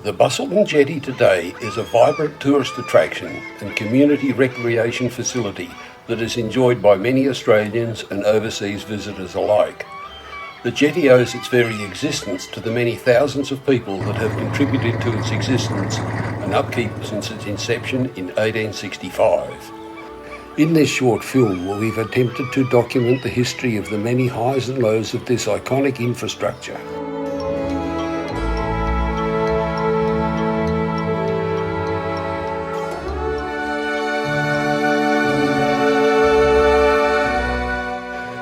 The Busselton Jetty today is a vibrant tourist attraction and community recreation facility that is enjoyed by many Australians and overseas visitors alike. The jetty owes its very existence to the many thousands of people that have contributed to its existence and upkeep since its inception in 1865. In this short film, we've attempted to document the history of the many highs and lows of this iconic infrastructure.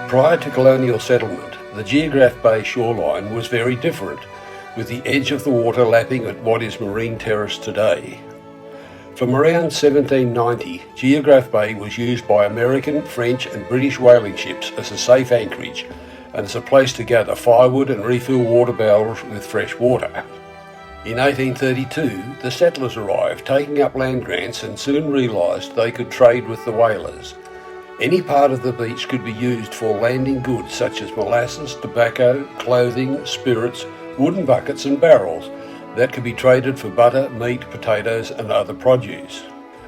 Prior to colonial settlement, the Geograph Bay shoreline was very different, with the edge of the water lapping at what is Marine Terrace today. From around 1790, Geograph Bay was used by American, French and British whaling ships as a safe anchorage and as a place to gather firewood and refill water barrels with fresh water. In 1832, the settlers arrived, taking up land grants, and soon realised they could trade with the whalers. Any part of the beach could be used for landing goods such as molasses, tobacco, clothing, spirits, wooden buckets and barrels that could be traded for butter, meat, potatoes and other produce.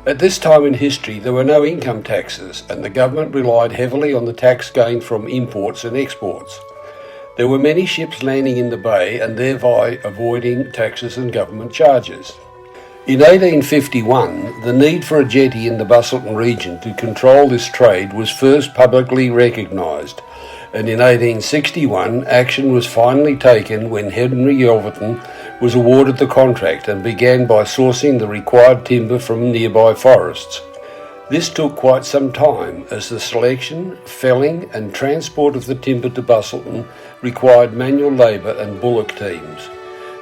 At this time in history there were no income taxes and the government relied heavily on the tax gained from imports and exports. There were many ships landing in the bay and thereby avoiding taxes and government charges. In 1851, the need for a jetty in the Busselton region to control this trade was first publicly recognised, and in 1861 action was finally taken when Henry Yelverton was awarded the contract and began by sourcing the required timber from nearby forests. This took quite some time as the selection, felling and transport of the timber to Busselton required manual labour and bullock teams.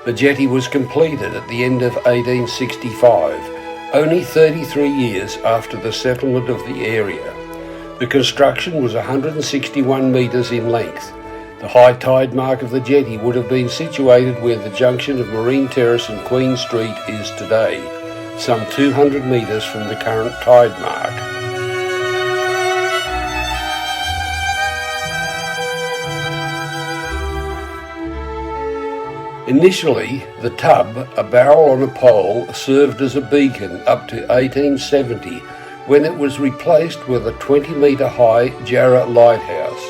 The jetty was completed at the end of 1865, only 33 years after the settlement of the area. The construction was 161 metres in length. The high tide mark of the jetty would have been situated where the junction of Marine Terrace and Queen Street is today, some 200 metres from the current tide mark. Initially, the tub, a barrel on a pole, served as a beacon up to 1870 when it was replaced with a 20-metre high Jarrah lighthouse.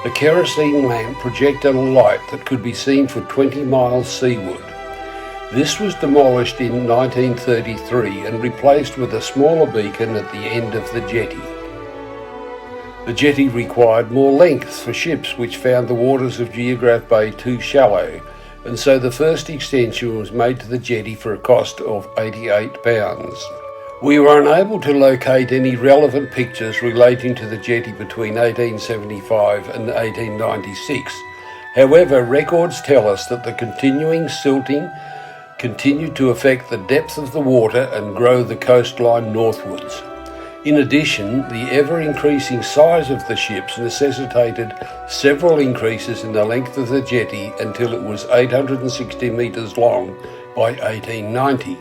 The kerosene lamp projected a light that could be seen for 20 miles seaward. This was demolished in 1933 and replaced with a smaller beacon at the end of the jetty. The jetty required more length for ships which found the waters of Geograph Bay too shallow, and so the first extension was made to the jetty for a cost of £88. We were unable to locate any relevant pictures relating to the jetty between 1875 and 1896. However, records tell us that the continuing silting continued to affect the depth of the water and grow the coastline northwards. In addition, the ever-increasing size of the ships necessitated several increases in the length of the jetty until it was 860 metres long by 1890.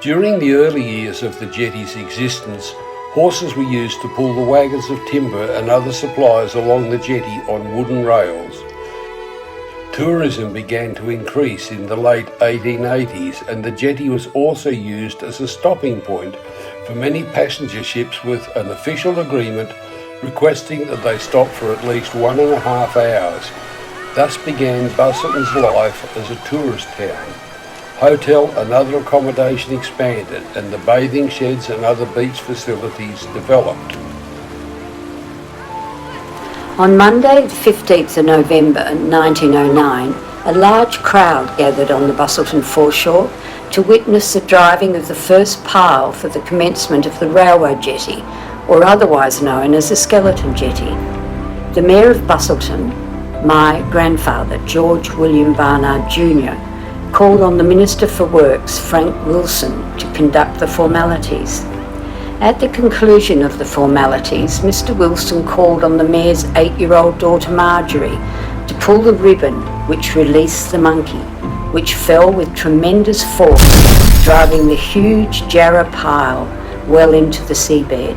During the early years of the jetty's existence, horses were used to pull the wagons of timber and other supplies along the jetty on wooden rails. Tourism began to increase in the late 1880s and the jetty was also used as a stopping point for many passenger ships with an official agreement requesting that they stop for at least 1.5 hours. Thus began Busselton's life as a tourist town. Hotel and other accommodation expanded and the bathing sheds and other beach facilities developed. On Monday, the 15th of November 1909, a large crowd gathered on the Busselton foreshore to witness the driving of the first pile for the commencement of the railway jetty, or otherwise known as the Skeleton Jetty. The Mayor of Busselton, my grandfather, George William Barnard Jr., called on the Minister for Works, Frank Wilson, to conduct the formalities. At the conclusion of the formalities, Mr. Wilson called on the Mayor's 8-year-old daughter Marjorie to pull the ribbon which released the monkey, which fell with tremendous force, driving the huge Jarrah pile well into the seabed.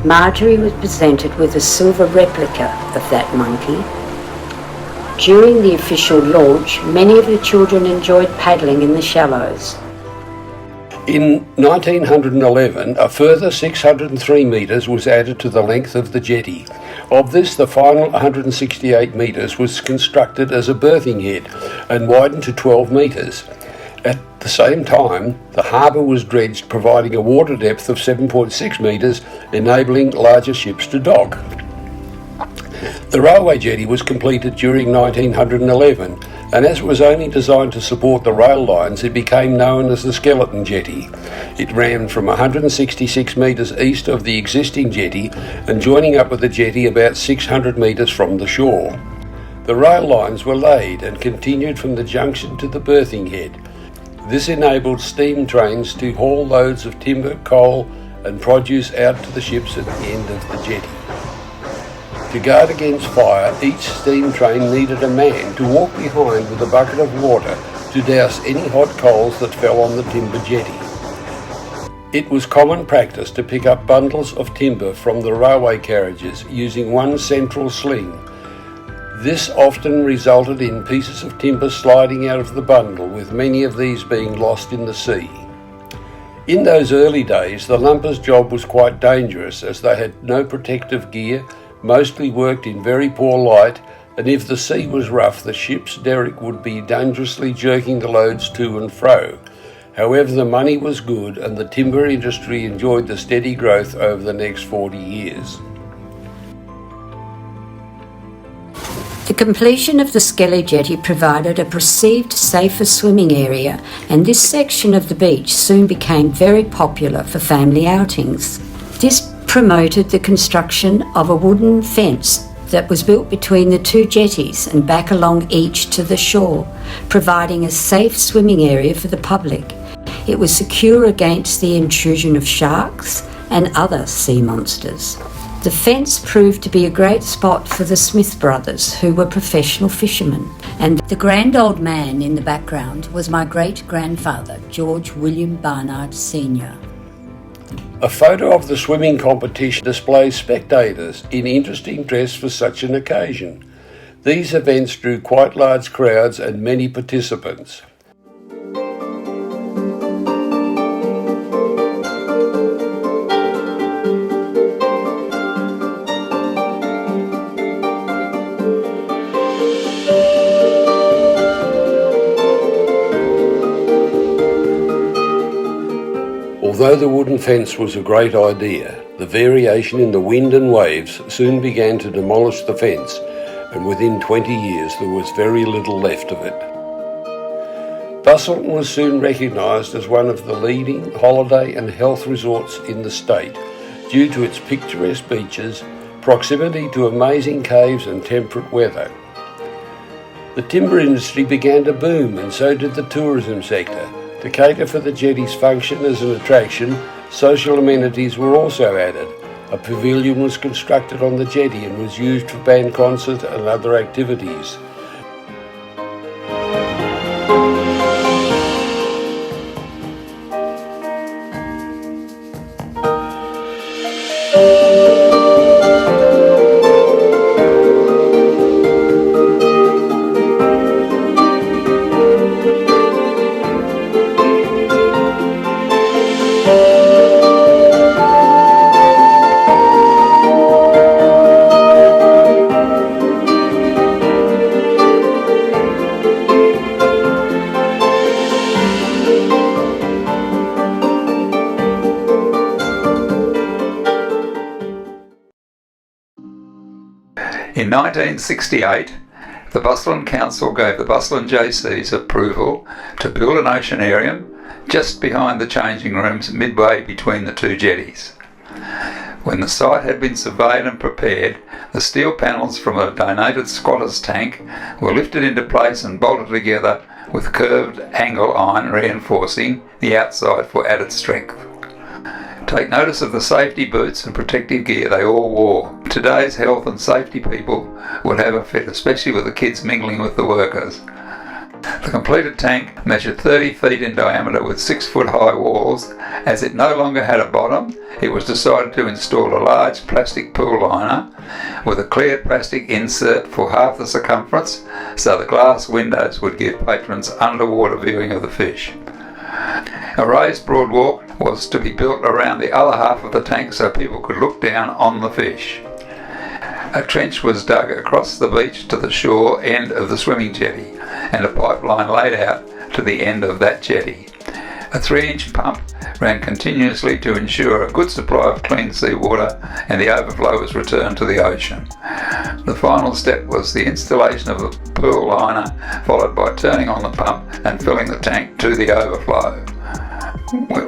Marjorie was presented with a silver replica of that monkey. During the official launch, many of the children enjoyed paddling in the shallows. In 1911, a further 603 metres was added to the length of the jetty. Of this, the final 168 metres was constructed as a berthing head and widened to 12 metres. At the same time, the harbour was dredged, providing a water depth of 7.6 metres, enabling larger ships to dock. The railway jetty was completed during 1911, and as it was only designed to support the rail lines, it became known as the Skeleton Jetty. It ran from 166 metres east of the existing jetty and joining up with the jetty about 600 metres from the shore. The rail lines were laid and continued from the junction to the berthing head. This enabled steam trains to haul loads of timber, coal and produce out to the ships at the end of the jetty. To guard against fire, each steam train needed a man to walk behind with a bucket of water to douse any hot coals that fell on the timber jetty. It was common practice to pick up bundles of timber from the railway carriages using one central sling. This often resulted in pieces of timber sliding out of the bundle, with many of these being lost in the sea. In those early days, the lumpers' job was quite dangerous as they had no protective gear, mostly worked in very poor light, and if the sea was rough, the ship's derrick would be dangerously jerking the loads to and fro. However, the money was good and the timber industry enjoyed the steady growth over the next 40 years. The completion of the Skelly Jetty provided a perceived safer swimming area, and this section of the beach soon became very popular for family outings. This promoted the construction of a wooden fence that was built between the two jetties and back along each to the shore, providing a safe swimming area for the public. It was secure against the intrusion of sharks and other sea monsters. The fence proved to be a great spot for the Smith brothers, who were professional fishermen, and the grand old man in the background was my great-grandfather, George William Barnard Sr. A photo of the swimming competition displays spectators in interesting dress for such an occasion. These events drew quite large crowds and many participants. Although the wooden fence was a great idea, the variation in the wind and waves soon began to demolish the fence, and within 20 years there was very little left of it. Busselton was soon recognised as one of the leading holiday and health resorts in the state due to its picturesque beaches, proximity to amazing caves and temperate weather. The timber industry began to boom, and so did the tourism sector. To cater for the jetty's function as an attraction, social amenities were also added. A pavilion was constructed on the jetty and was used for band concerts and other activities. In 1968, the Busselton Council gave the Busselton JCs approval to build an Oceanarium just behind the changing rooms midway between the two jetties. When the site had been surveyed and prepared, the steel panels from a donated squatter's tank were lifted into place and bolted together with curved angle iron reinforcing the outside for added strength. Take notice of the safety boots and protective gear they all wore. Today's health and safety people would have a fit, especially with the kids mingling with the workers. The completed tank measured 30 feet in diameter with 6-foot high walls. As it no longer had a bottom, it was decided to install a large plastic pool liner with a clear plastic insert for half the circumference, so the glass windows would give patrons underwater viewing of the fish. A raised boardwalk was to be built around the other half of the tank so people could look down on the fish. A trench was dug across the beach to the shore end of the swimming jetty, and a pipeline laid out to the end of that jetty. A 3-inch pump ran continuously to ensure a good supply of clean seawater, and the overflow was returned to the ocean. The final step was the installation of the pool liner, followed by turning on the pump and filling the tank to the overflow.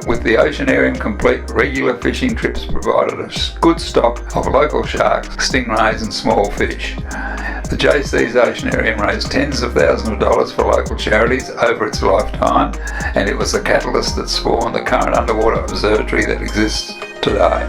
With the Oceanarium complete, regular fishing trips provided a good stock of local sharks, stingrays and small fish. The JC's Oceanarium raised tens of thousands of dollars for local charities over its lifetime, and it was the catalyst that spawned the current underwater observatory that exists today.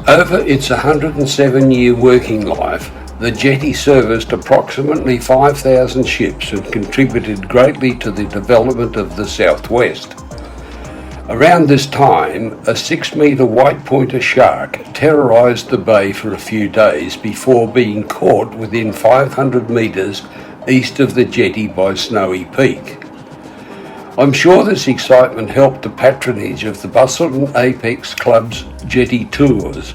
Over its 107-year working life, the jetty serviced approximately 5,000 ships and contributed greatly to the development of the southwest. Around this time, a 6-metre white pointer shark terrorised the bay for a few days before being caught within 500 metres east of the jetty by Snowy Peak. I'm sure this excitement helped the patronage of the Busselton Apex Club's jetty tours.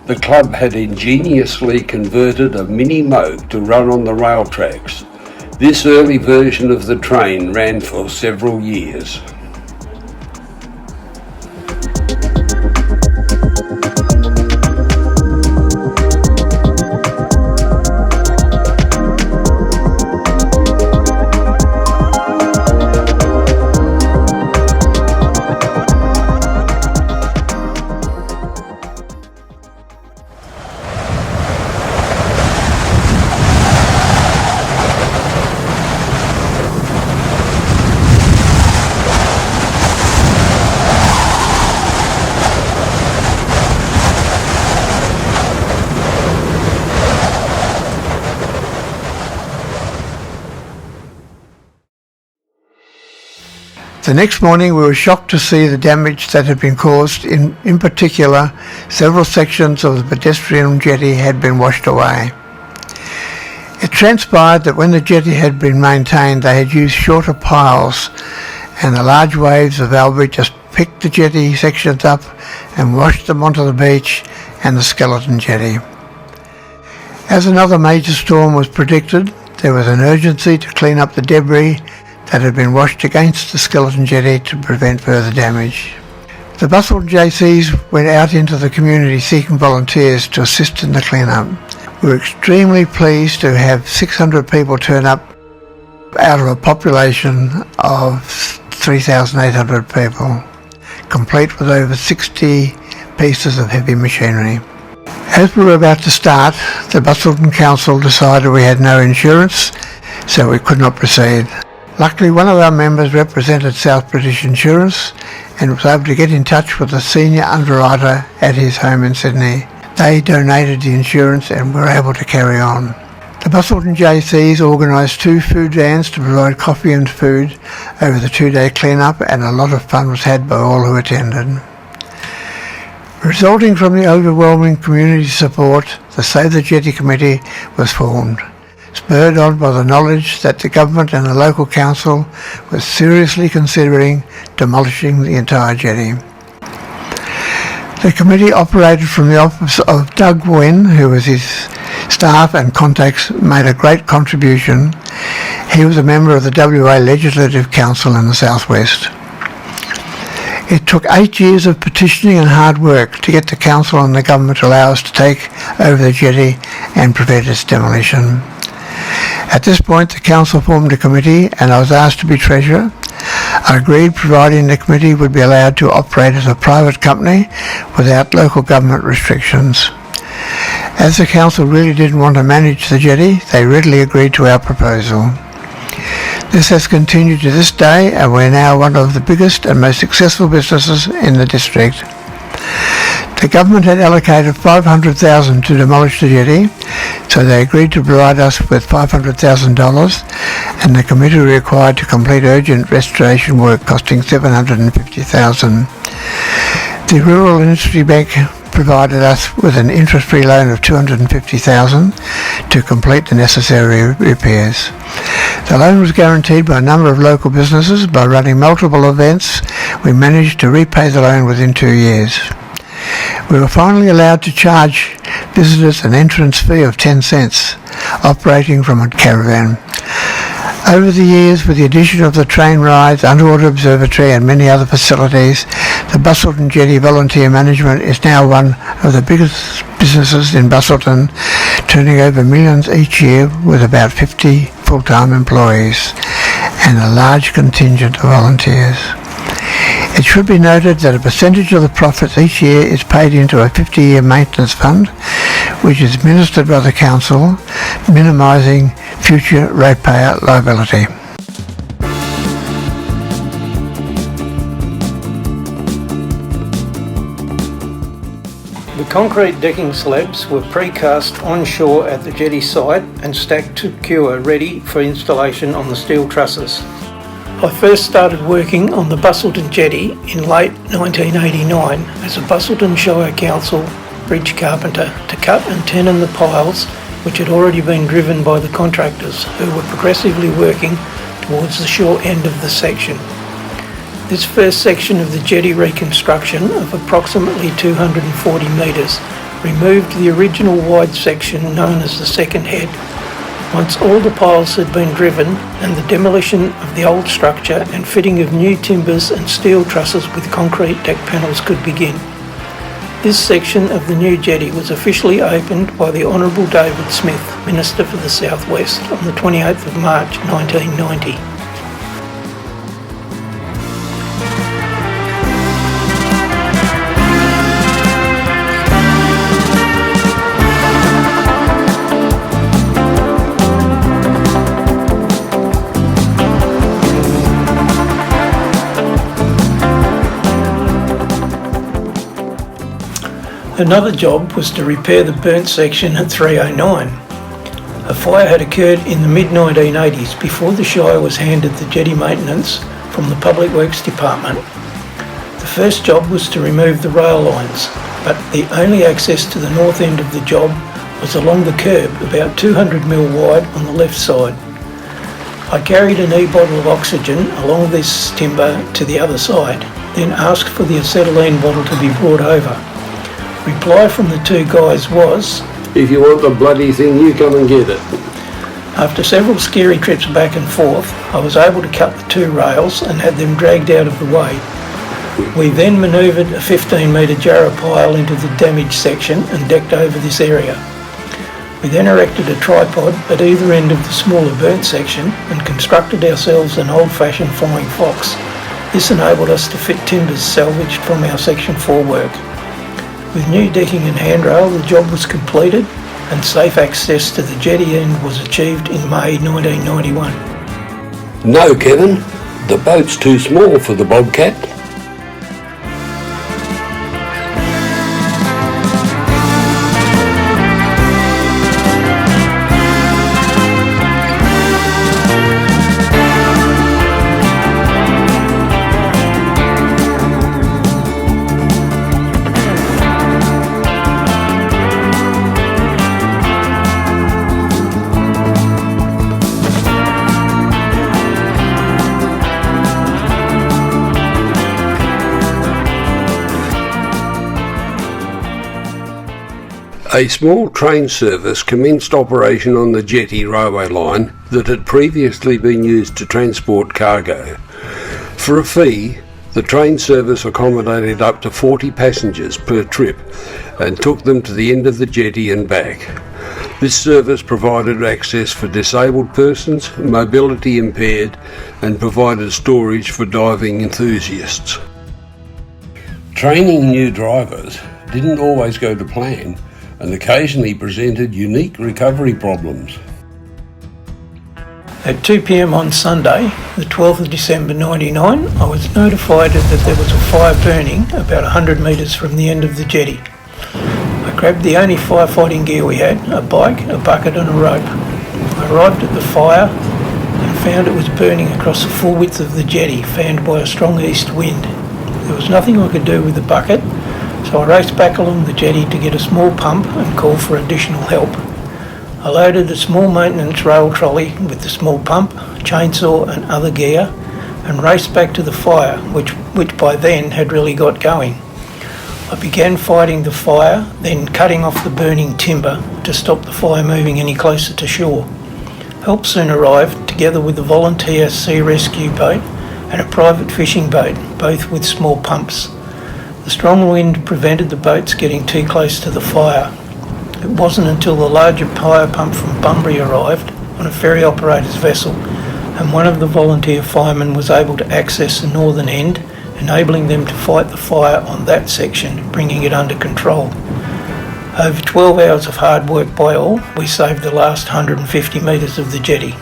The club had ingeniously converted a mini moke to run on the rail tracks. This early version of the train ran for several years. The next morning we were shocked to see the damage that had been caused. In particular, several sections of the pedestrian jetty had been washed away. It transpired that when the jetty had been maintained, they had used shorter piles, and the large waves of Albury just picked the jetty sections up and washed them onto the beach and the skeleton jetty. As another major storm was predicted, there was an urgency to clean up the debris that had been washed against the skeleton jetty to prevent further damage. The Busselton JCs went out into the community seeking volunteers to assist in the clean-up. We were extremely pleased to have 600 people turn up out of a population of 3,800 people, complete with over 60 pieces of heavy machinery. As we were about to start, the Busselton Council decided we had no insurance, so we could not proceed. Luckily, one of our members represented South British Insurance and was able to get in touch with the senior underwriter at his home in Sydney. They donated the insurance and were able to carry on. The Busselton JCs organised 2 food vans to provide coffee and food over the 2-day clean-up, and a lot of fun was had by all who attended. Resulting from the overwhelming community support, the Save the Jetty Committee was formed, spurred on by the knowledge that the government and the local council were seriously considering demolishing the entire jetty. The committee operated from the office of Doug Wynne, who was his staff and contacts made a great contribution. He was a member of the WA Legislative Council in the Southwest. It took 8 years of petitioning and hard work to get the council and the government to allow us to take over the jetty and prevent its demolition. At this point, the council formed a committee and I was asked to be treasurer. I agreed, providing the committee would be allowed to operate as a private company without local government restrictions. As the council really didn't want to manage the jetty, they readily agreed to our proposal. This has continued to this day, and we're now one of the biggest and most successful businesses in the district. The government had allocated $500,000 to demolish the jetty, so they agreed to provide us with $500,000 and the committee were required to complete urgent restoration work costing $750,000. The Rural Industry Bank provided us with an interest-free loan of $250,000 to complete the necessary repairs. The loan was guaranteed by a number of local businesses. By running multiple events, we managed to repay the loan within 2 years. We were finally allowed to charge visitors an entrance fee of 10 cents, operating from a caravan. Over the years, with the addition of the train rides, underwater observatory and many other facilities, the Busselton Jetty Volunteer Management is now one of the biggest businesses in Busselton, turning over millions each year with about 50 full-time employees and a large contingent of volunteers. It should be noted that a percentage of the profits each year is paid into a 50-year maintenance fund, which is administered by the council, minimising future ratepayer liability. The concrete decking slabs were precast onshore at the jetty site and stacked to cure, ready for installation on the steel trusses. I first started working on the Busselton Jetty in late 1989 as a Busselton Shire Council bridge carpenter to cut and tenon the piles which had already been driven by the contractors who were progressively working towards the shore end of the section. This first section of the jetty reconstruction of approximately 240 metres removed the original wide section known as the second head. Once all the piles had been driven and the demolition of the old structure and fitting of new timbers and steel trusses with concrete deck panels could begin. This section of the new jetty was officially opened by the Honourable David Smith, Minister for the South West, on the 28th of March 1990. Another job was to repair the burnt section at 309. A fire had occurred in the mid-1980s before the Shire was handed the jetty maintenance from the Public Works Department. The first job was to remove the rail lines, but the only access to the north end of the job was along the curb about 200mm wide on the left side. I carried an e-bottle of oxygen along this timber to the other side, then asked for the acetylene bottle to be brought over. Reply from the two guys was, "If you want the bloody thing, you come and get it." After several scary trips back and forth, I was able to cut the two rails and had them dragged out of the way. We then manoeuvred a 15-metre jarrah pile into the damaged section and decked over this area. We then erected a tripod at either end of the smaller burnt section and constructed ourselves an old-fashioned flying fox. This enabled us to fit timbers salvaged from our Section 4 work. With new decking and handrail, the job was completed and safe access to the jetty end was achieved in May 1991. No, Kevin, the boat's too small for the Bobcat. A small train service commenced operation on the Jetty railway line that had previously been used to transport cargo. For a fee, the train service accommodated up to 40 passengers per trip and took them to the end of the jetty and back. This service provided access for disabled persons, mobility impaired, and provided storage for diving enthusiasts. Training new drivers didn't always go to plan and occasionally presented unique recovery problems. At 2 p.m. on Sunday, the 12th of December 1999, I was notified that there was a fire burning about 100 metres from the end of the jetty. Grabbed the only firefighting gear we had, a bike, a bucket and a rope. I arrived at the fire and found it was burning across the full width of the jetty, fanned by a strong east wind. There was nothing I could do with the bucket, so I raced back along the jetty to get a small pump and call for additional help. I loaded a small maintenance rail trolley with the small pump, chainsaw and other gear and raced back to the fire, which by then had really got going. I began fighting the fire, then cutting off the burning timber to stop the fire moving any closer to shore. Help soon arrived, together with a volunteer sea rescue boat and a private fishing boat, both with small pumps. The strong wind prevented the boats getting too close to the fire. It wasn't until the larger fire pump from Bunbury arrived on a ferry operator's vessel, and one of the volunteer firemen was able to access the northern end, enabling them to fight the fire on that section, bringing it under control. Over 12 hours of hard work by all, we saved the last 150 metres of the jetty.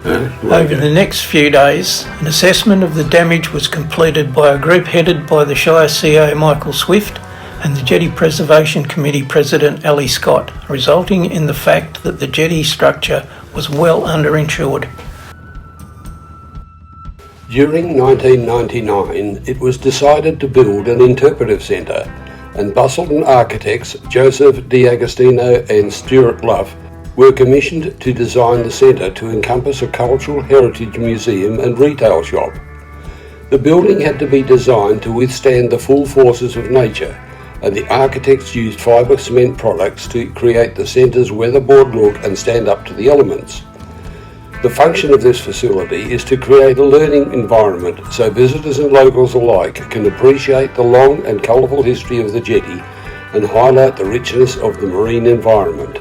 Over the next few days, an assessment of the damage was completed by a group headed by the Shire CEO Michael Swift and the Jetty Preservation Committee President Ali Scott, resulting in the fact that the jetty structure was well underinsured. During 1999, it was decided to build an interpretive centre, and Busselton architects Joseph D'Agostino and Stuart Luff were commissioned to design the centre to encompass a cultural heritage museum and retail shop. The building had to be designed to withstand the full forces of nature, and the architects used fibre cement products to create the centre's weatherboard look and stand up to the elements. The function of this facility is to create a learning environment so visitors and locals alike can appreciate the long and colourful history of the jetty and highlight the richness of the marine environment.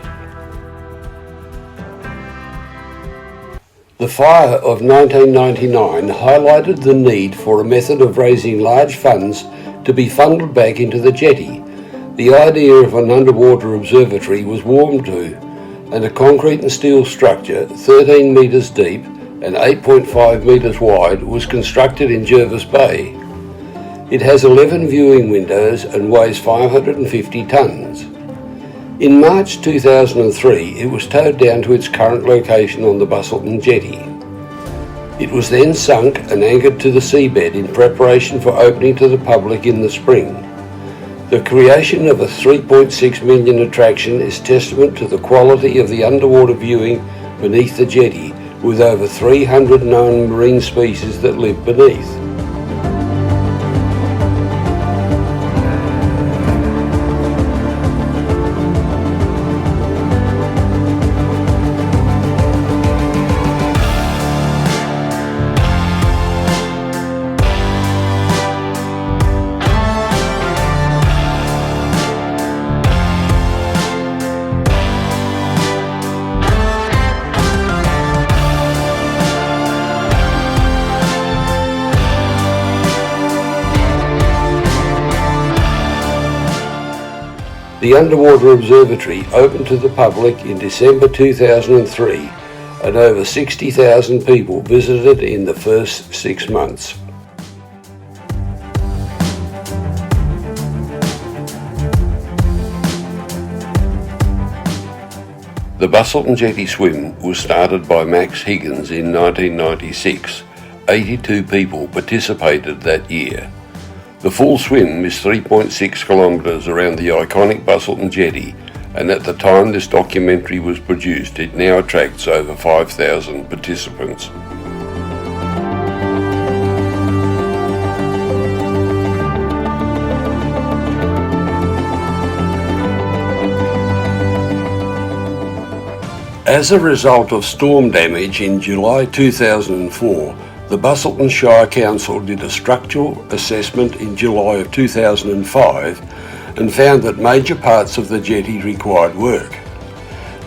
The fire of 1999 highlighted the need for a method of raising large funds to be funneled back into the jetty. The idea of an underwater observatory was warmed to, and a concrete and steel structure 13 metres deep and 8.5 metres wide was constructed in Jervis Bay. It has 11 viewing windows and weighs 550 tonnes. In March 2003, it was towed down to its current location on the Busselton Jetty. It was then sunk and anchored to the seabed in preparation for opening to the public in the spring. The creation of a 3.6 million attraction is testament to the quality of the underwater viewing beneath the jetty, with over 300 known marine species that live beneath. The underwater observatory opened to the public in December 2003, and over 60,000 people visited in the first 6 months. The Busselton Jetty swim was started by Max Higgins in 1996. 82 people participated that year. The full swim is 3.6 kilometres around the iconic Busselton Jetty, and at the time this documentary was produced, it now attracts over 5,000 participants. As a result of storm damage in July 2004, the Busselton Shire Council did a structural assessment in July of 2005 and found that major parts of the jetty required work.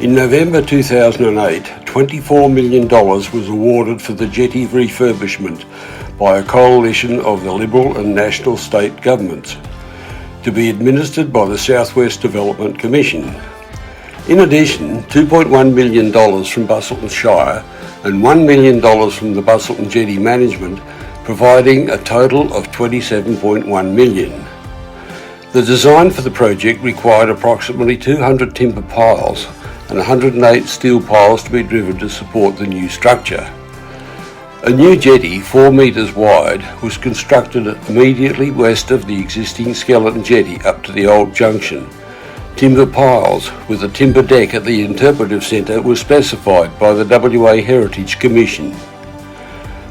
In November 2008, $24 million was awarded for the jetty refurbishment by a coalition of the Liberal and National state governments, to be administered by the South West Development Commission. In addition, $2.1 million from Busselton Shire and $1 million from the Busselton Jetty Management, providing a total of $27.1 million. The design for the project required approximately 200 timber piles and 108 steel piles to be driven to support the new structure. A new jetty 4 metres wide was constructed immediately west of the existing skeleton jetty up to the old junction. Timber piles with a timber deck at the interpretive centre were specified by the WA Heritage Commission.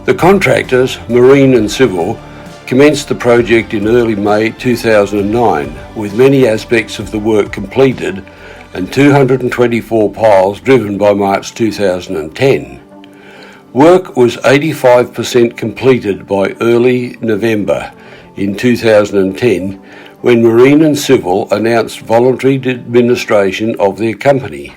The contractors, Marine and Civil, commenced the project in early May 2009 with many aspects of the work completed and 224 piles driven by March 2010. Work was 85% completed by early November in 2010 when Marine and Civil announced voluntary administration of their company.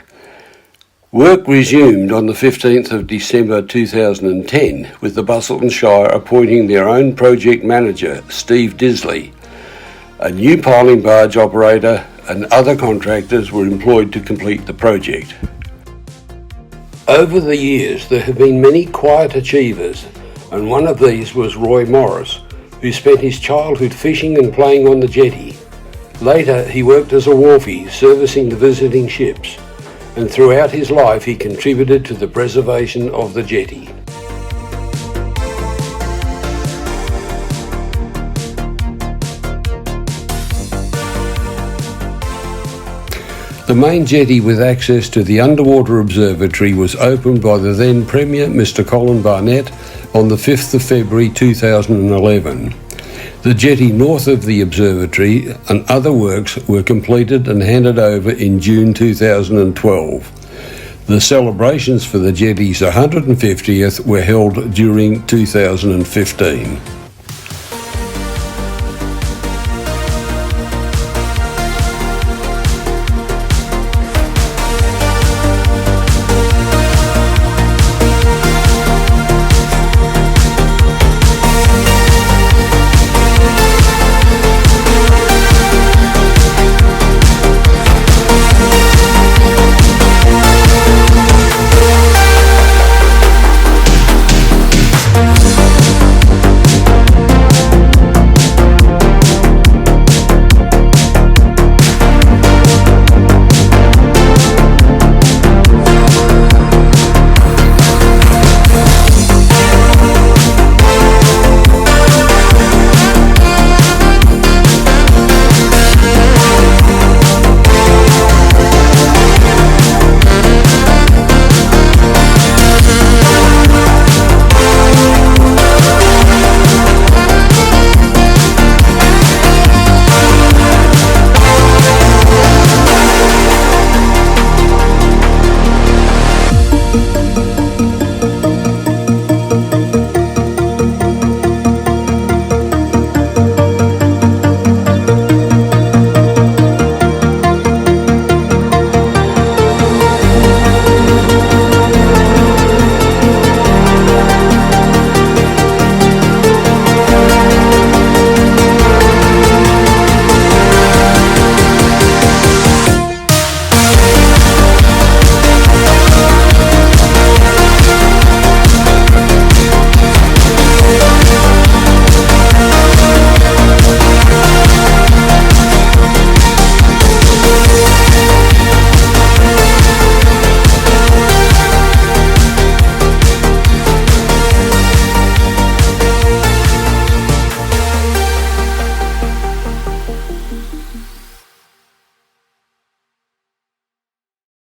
Work resumed on the 15th of December 2010 with the Busselton Shire appointing their own project manager, Steve Disley. A new piling barge operator and other contractors were employed to complete the project. Over the years there have been many quiet achievers, and one of these was Roy Morris, who spent his childhood fishing and playing on the jetty. Later he worked as a wharfie servicing the visiting ships, and throughout his life he contributed to the preservation of the jetty. The main jetty with access to the underwater observatory was opened by the then Premier Mr Colin Barnett on the 5th of February 2011. The jetty north of the observatory and other works were completed and handed over in June 2012. The celebrations for the jetty's 150th were held during 2015.